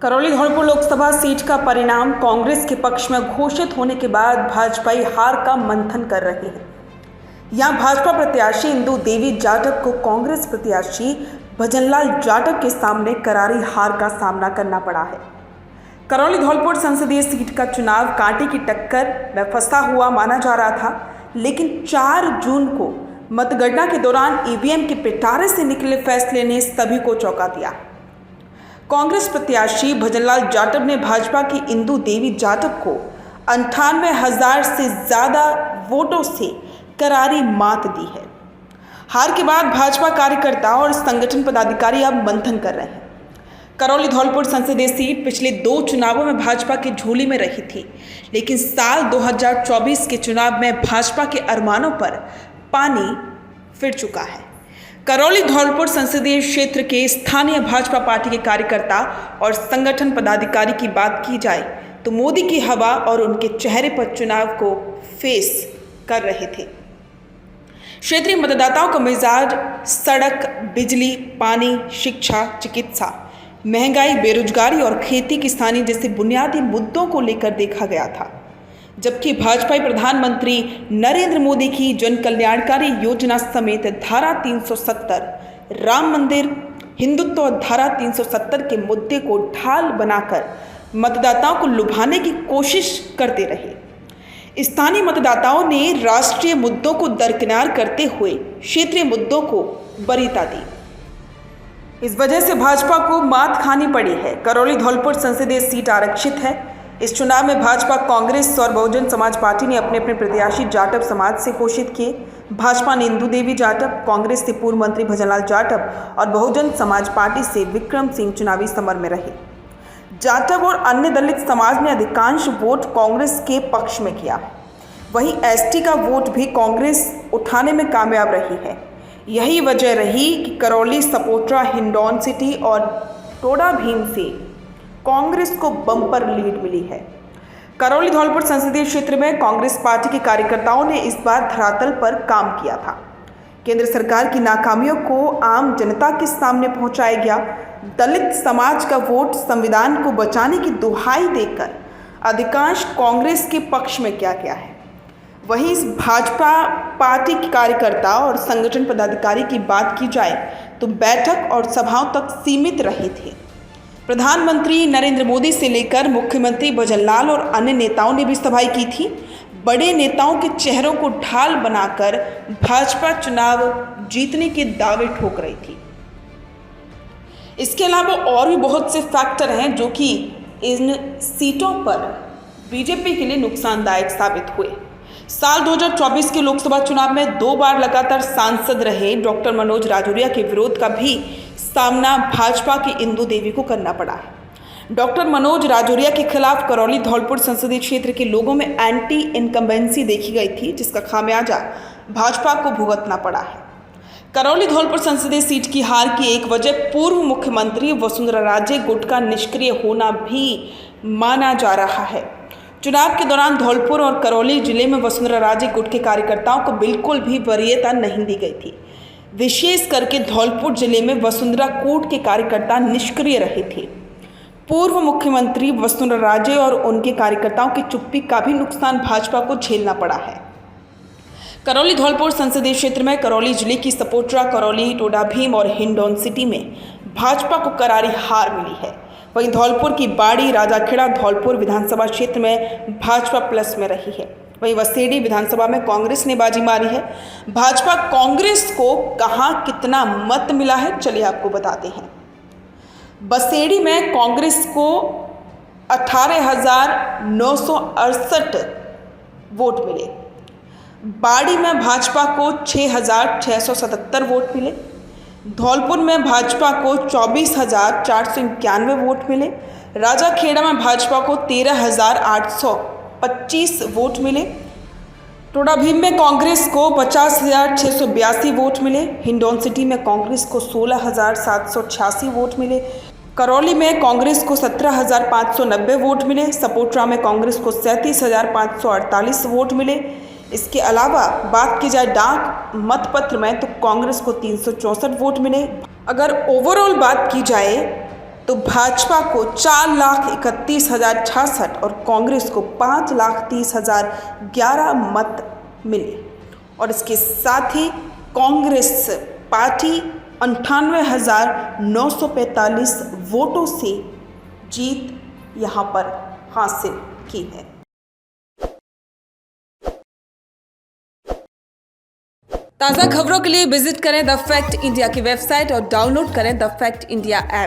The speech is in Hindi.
करौली धौलपुर लोकसभा सीट का परिणाम कांग्रेस के पक्ष में घोषित होने के बाद भाजपाई हार का मंथन कर रहे हैं। यहां भाजपा प्रत्याशी इंदु देवी जाटव को कांग्रेस प्रत्याशी भजनलाल जाटव के सामने करारी हार का सामना करना पड़ा है। करौली धौलपुर संसदीय सीट का चुनाव कांटे की टक्कर में फंसा हुआ माना जा रहा था, लेकिन 4 जून को मतगणना के दौरान ईवीएम के पिटारे से निकले फैसले ने सभी को चौंका दिया। कांग्रेस प्रत्याशी भजनलाल जाटव ने भाजपा की इंदु देवी जाटव को 98,000 से ज्यादा वोटों से करारी मात दी है। हार के बाद भाजपा कार्यकर्ता और संगठन पदाधिकारी अब मंथन कर रहे हैं। करौली धौलपुर संसदीय सीट पिछले 2 चुनावों में भाजपा की झोली में रही थी, लेकिन साल 2024 के चुनाव में भाजपा के अरमानों पर पानी फिर चुका है। करौली धौलपुर संसदीय क्षेत्र के स्थानीय भाजपा पार्टी के कार्यकर्ता और संगठन पदाधिकारी की बात की जाए तो मोदी की हवा और उनके चेहरे पर चुनाव को फेस कर रहे थे। क्षेत्रीय मतदाताओं का मिजाज सड़क, बिजली, पानी, शिक्षा, चिकित्सा, महंगाई, बेरोजगारी और खेती किसानी जैसे बुनियादी मुद्दों को लेकर देखा गया था, जबकि भाजपा प्रधानमंत्री नरेंद्र मोदी की जन कल्याणकारी योजना समेत धारा 370, राम मंदिर, हिंदुत्व और धारा 370 के मुद्दे को ढाल बनाकर मतदाताओं को लुभाने की कोशिश करते रहे। स्थानीय मतदाताओं ने राष्ट्रीय मुद्दों को दरकिनार करते हुए क्षेत्रीय मुद्दों को वरीयता दी। इस वजह से भाजपा को मात खानी पड़ी है। करौली धौलपुर संसदीय सीट आरक्षित है। इस चुनाव में भाजपा, कांग्रेस और बहुजन समाज पार्टी ने अपने अपने प्रत्याशी जाटव समाज से घोषित किए। भाजपा ने इंदु देवी जाटव, कांग्रेस से पूर्व मंत्री भजनलाल जाटव और बहुजन समाज पार्टी से विक्रम सिंह चुनावी समर में रहे। जाटव और अन्य दलित समाज ने अधिकांश वोट कांग्रेस के पक्ष में किया। वहीं एसटी का वोट भी कांग्रेस उठाने में कामयाब रही है। यही वजह रही कि करौली, सपोट्रा, हिंडौन सिटी और टोडा भीम से कांग्रेस को बम्पर लीड मिली है। करौली धौलपुर संसदीय क्षेत्र में कांग्रेस पार्टी के कार्यकर्ताओं ने इस बार धरातल पर काम किया था। केंद्र सरकार की नाकामियों को आम जनता के सामने पहुंचाया गया। दलित समाज का वोट संविधान को बचाने की दुहाई देकर अधिकांश कांग्रेस के पक्ष में किया गया है। वहीं इस भाजपा पार्टी के कार्यकर्ता और संगठन पदाधिकारी की बात की जाए तो बैठक और सभाओं तक सीमित रहे थे। प्रधानमंत्री नरेंद्र मोदी से लेकर मुख्यमंत्री भजनलाल और अन्य नेताओं ने भी सभाएं की थी। बड़े नेताओं के चेहरों को ढाल बनाकर भाजपा चुनाव जीतने के दावे ठोक रही थी। इसके अलावा और भी बहुत से फैक्टर हैं जो कि इन सीटों पर बीजेपी के लिए नुकसानदायक साबित हुए। साल 2024 के लोकसभा चुनाव में 2 बार लगातार सांसद रहे डॉक्टर मनोज राजौरिया के विरोध का भी सामना भाजपा की इंदु देवी को करना पड़ा है। डॉक्टर मनोज राजौरिया के खिलाफ करौली धौलपुर संसदीय क्षेत्र के लोगों में एंटी इनकम्बेंसी देखी गई थी, जिसका खामियाजा भाजपा को भुगतना पड़ा है। करौली धौलपुर संसदीय सीट की हार की एक वजह पूर्व मुख्यमंत्री वसुंधरा राजे गुट का निष्क्रिय होना भी माना जा रहा है। चुनाव के दौरान धौलपुर और करौली जिले में वसुंधरा राजे गुट के कार्यकर्ताओं को बिल्कुल भी वरीयता नहीं दी गई थी। विशेष करके धौलपुर जिले में वसुंधरा कूट के कार्यकर्ता निष्क्रिय रहे थे। पूर्व मुख्यमंत्री वसुंधरा राजे और उनके कार्यकर्ताओं की चुप्पी का भी नुकसान भाजपा को झेलना पड़ा है। करौली धौलपुर संसदीय क्षेत्र में करौली जिले की सपोट्रा, करौली, टोडा भीम और हिंडौन सिटी में भाजपा को करारी हार मिली है। वहीं धौलपुर की बाड़ी, राजाखेड़ा, धौलपुर विधानसभा क्षेत्र में भाजपा प्लस में रही है। वहीं वसेड़ी विधानसभा में कांग्रेस ने बाजी मारी है। भाजपा कांग्रेस को कहां कितना मत मिला है, चलिए आपको बताते हैं। बसेड़ी में कांग्रेस को 18,968 वोट मिले। बाड़ी में भाजपा को 6,677 वोट मिले। धौलपुर में भाजपा को 24,491 वोट मिले। राजाखेड़ा में भाजपा को 13,825 वोट मिले। टोडा भीम में कांग्रेस को 50,682 वोट मिले। हिंडौन सिटी में कांग्रेस को 16,786 वोट मिले। करौली में कांग्रेस को 17,590 वोट मिले। सपोट्रा में कांग्रेस को 37,548 वोट मिले। इसके अलावा बात की जाए डाक मतपत्र में तो कांग्रेस को 364 वोट मिले। अगर ओवरऑल बात की जाए तो भाजपा को 4,31,066 और कांग्रेस को 5,30,011 मत मिले और इसके साथ ही कांग्रेस पार्टी 98,945 वोटों से जीत यहां पर हासिल की है। ताज़ा खबरों के लिए विजिट करें द फैक्ट इंडिया की वेबसाइट और डाउनलोड करें द फैक्ट इंडिया ऐप।